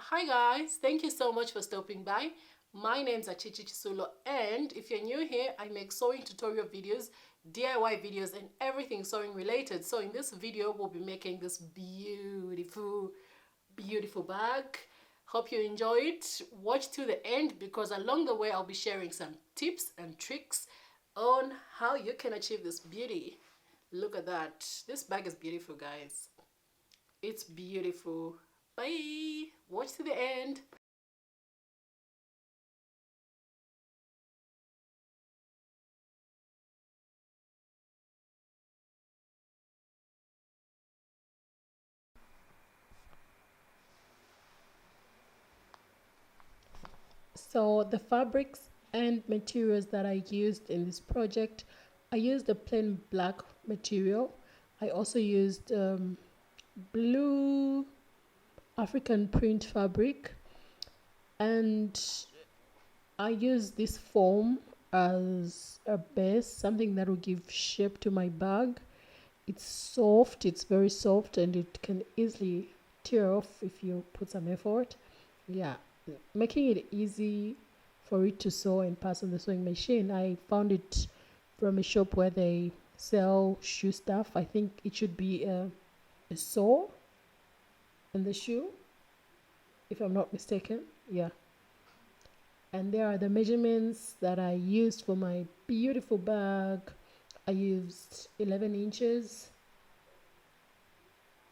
Hi guys, thank you so much for stopping by. My name is Achichi Chisulo, and if you're new here, I make sewing tutorial videos, DIY videos, and everything sewing related. So in this video, we'll be making this beautiful bag. Hope you enjoy it. Watch to the end because along the way, I'll be sharing some tips and tricks on how you can achieve this beauty. Look at that. This bag is beautiful, guys. It's beautiful. Bye. Watch to the end. So the fabrics and materials that I used in this project, I used a plain black material. I also used blue African print fabric, and I use this foam as a base, something that will give shape to my bag. It's soft, it's very soft, and it can easily tear off if you put some effort. Yeah, making it easy for it to sew and pass on the sewing machine. I found it from a shop where they sell shoe stuff. I think it should be a sole in the shoe, if I'm not mistaken. Yeah. And there are the measurements that I used for my beautiful bag. I used 11 inches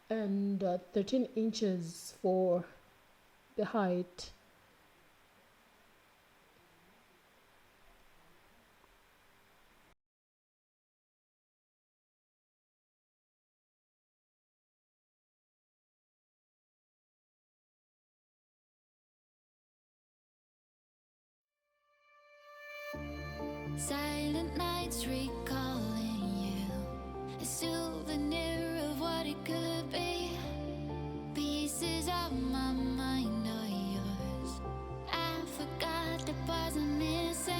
and 13 inches for the height. Silent nights recalling you, a souvenir of what it could be. Pieces of my mind are yours. I forgot the parts I'm missing.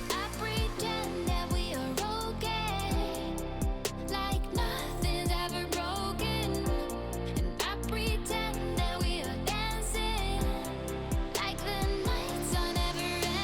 I pretend that we are okay, like nothing's ever broken. And I pretend that we are dancing, like the nights are never ending.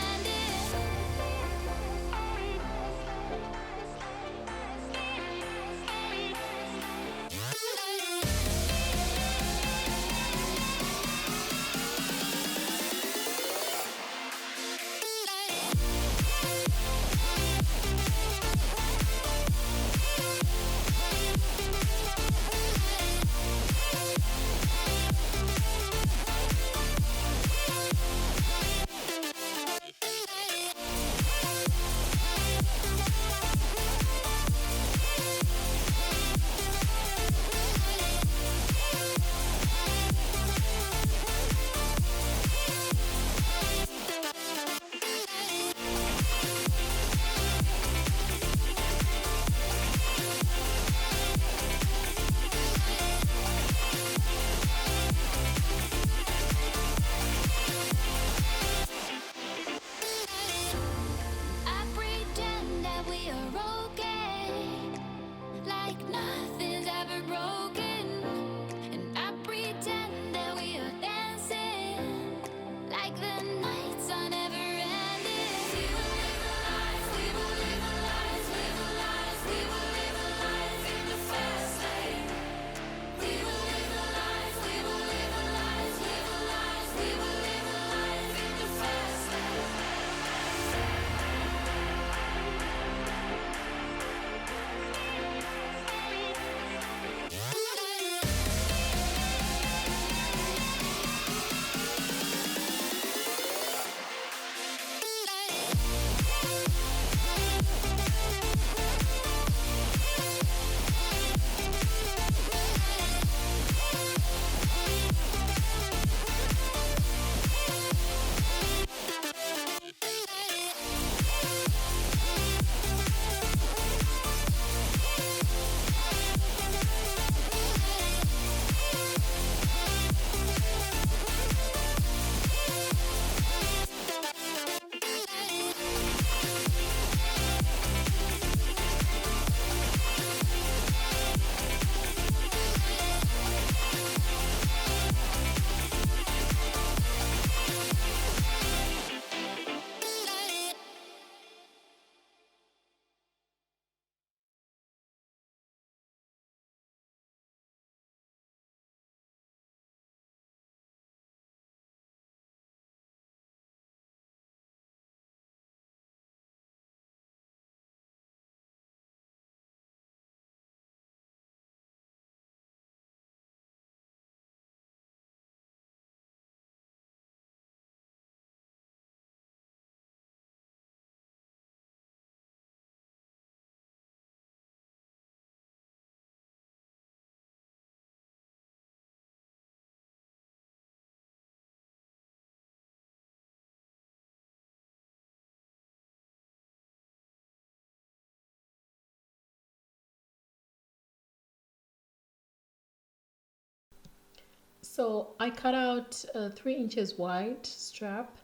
So I cut out a 3 inches wide strap,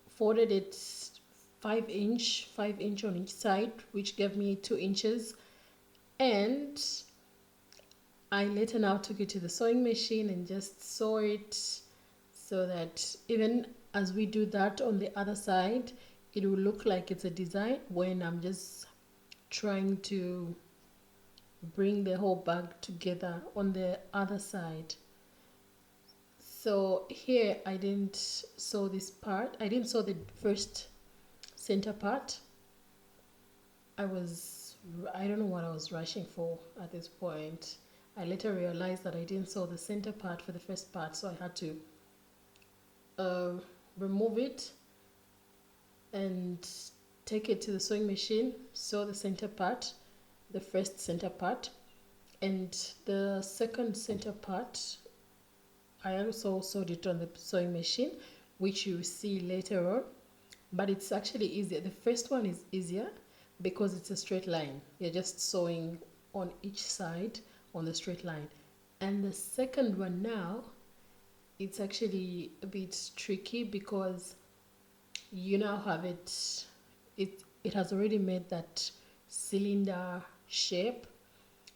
folded it 5 inch on each side, which gave me 2 inches, and I later now took it to the sewing machine and just sew it so that even as we do that on the other side, it will look like it's a design when I'm just trying to bring the whole bag together on the other side. So here I didn't sew this part. I didn't sew the first center part. I don't know what I was rushing for at this point. I later realized that I didn't sew the center part for the first part, so I had to uh, remove it and take it to the sewing machine, sew the center part, the first center part, and the second center part I also sewed it on the sewing machine, which you see later on, but it's actually easier. The first one is easier because it's a straight line. You're just sewing on each side on the straight line. And the second one now, it's actually a bit tricky because you now have it has already made that cylinder shape.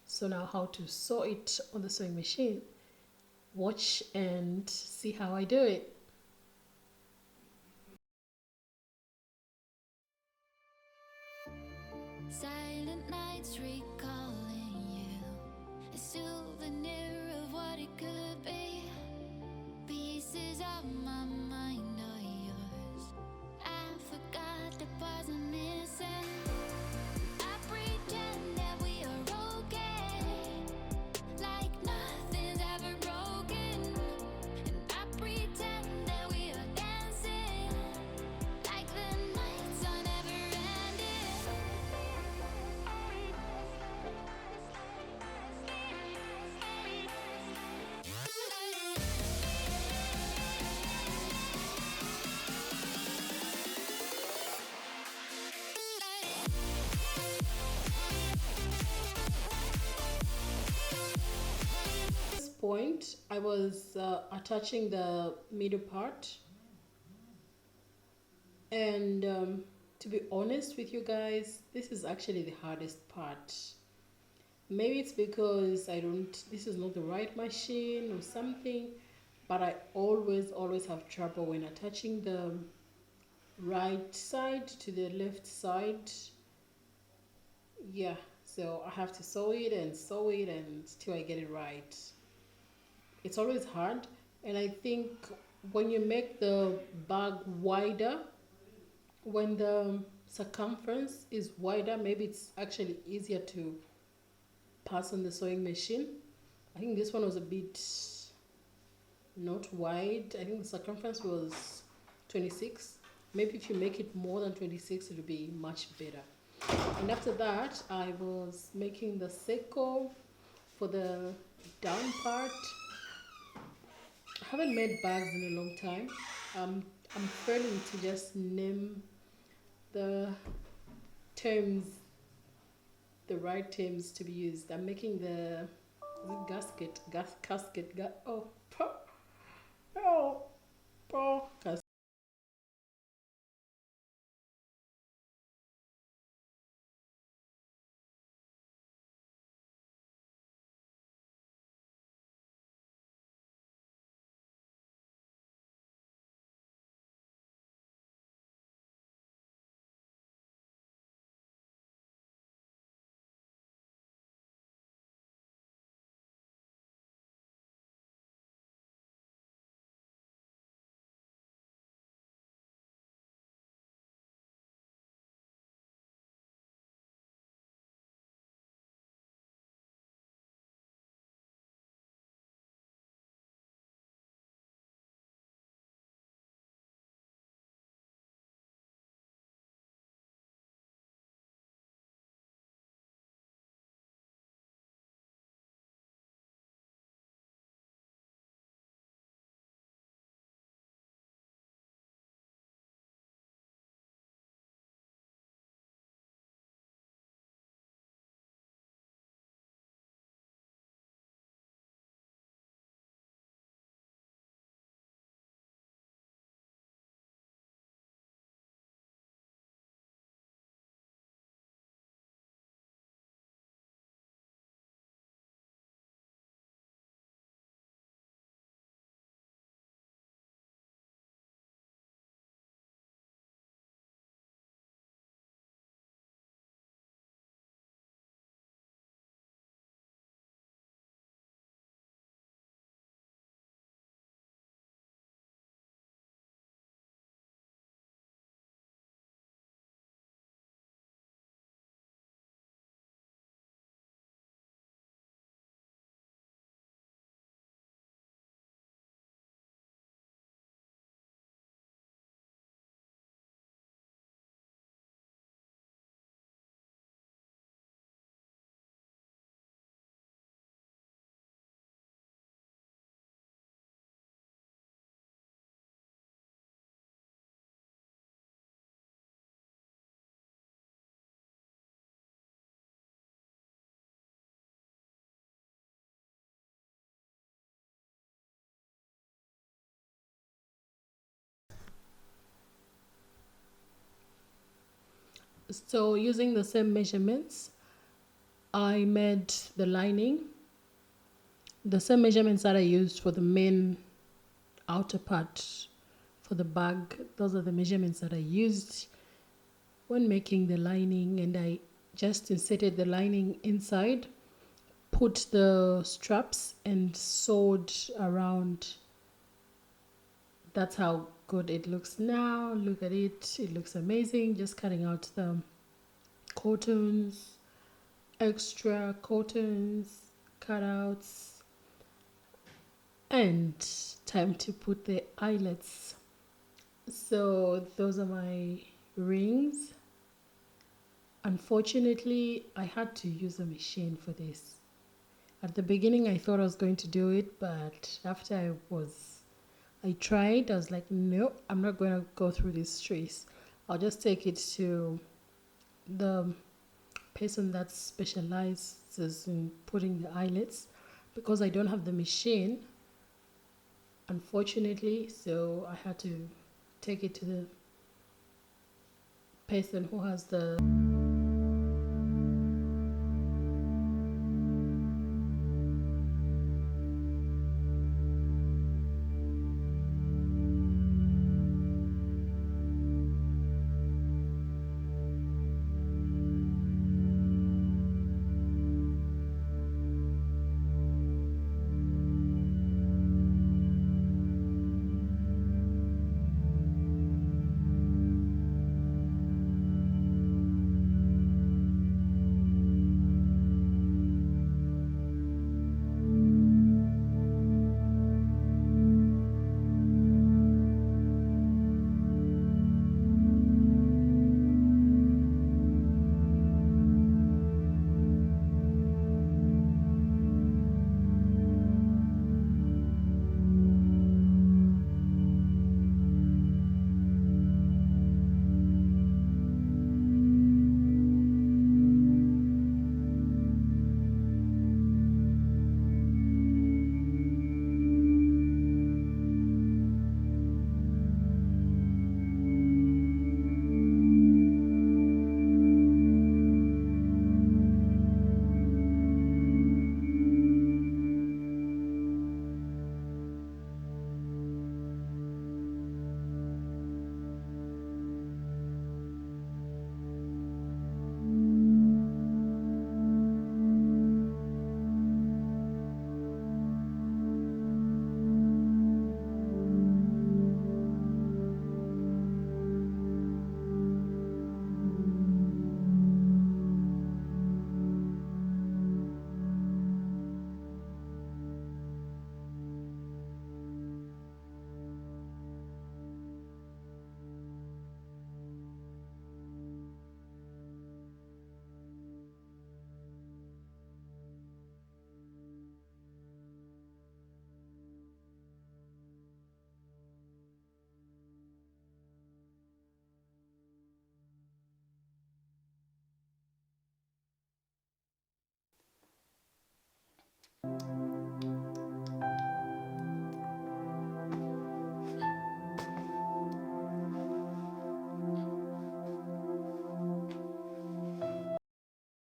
So now how to sew it on the sewing machine. Watch and see how I do it. Silent nights recalling you, a souvenir of what it could be. Pieces of my mind are yours. I forgot the parts I'm missing. I pretend that we are okay, like nothing's ever broken. And I pretend that we are dancing, like the nights are never ending. At this point, I was attaching the middle part, and to be honest with you guys, this is actually the hardest part. Maybe it's because I don't, this is not the right machine or something, but I always have trouble when attaching the right side to the left side. Yeah, so I have to sew it and sew it until I get it right. It's always hard, and I think when you make the bag wider, when the circumference is wider, maybe it's actually easier to pass on the sewing machine. I think this one was a bit not wide. I think the circumference was 26. Maybe if you make it more than 26, it'll be much better. And after that, I was making the circle for the down part. I haven't made bags in a long time. I'm failing to just name the terms, the right terms to be used. I'm making the casket, oh, casket. So using the same measurements, I made the lining, the same measurements that I used for the main outer part for the bag. Those are the measurements that I used when making the lining, and I just inserted the lining inside, put the straps and sewed around. That's how good it looks now. Look at it, it looks amazing. Just cutting out the cottons, extra cottons, cutouts, and time to put the eyelets. So those are my rings. Unfortunately, I had to use a machine for this. At the beginning, I thought I was going to do it, but after I tried, I was like, no, I'm not going to go through this trace. I'll just take it to the person that specializes in putting the eyelets, because I don't have the machine, unfortunately. So I had to take it to the person who has the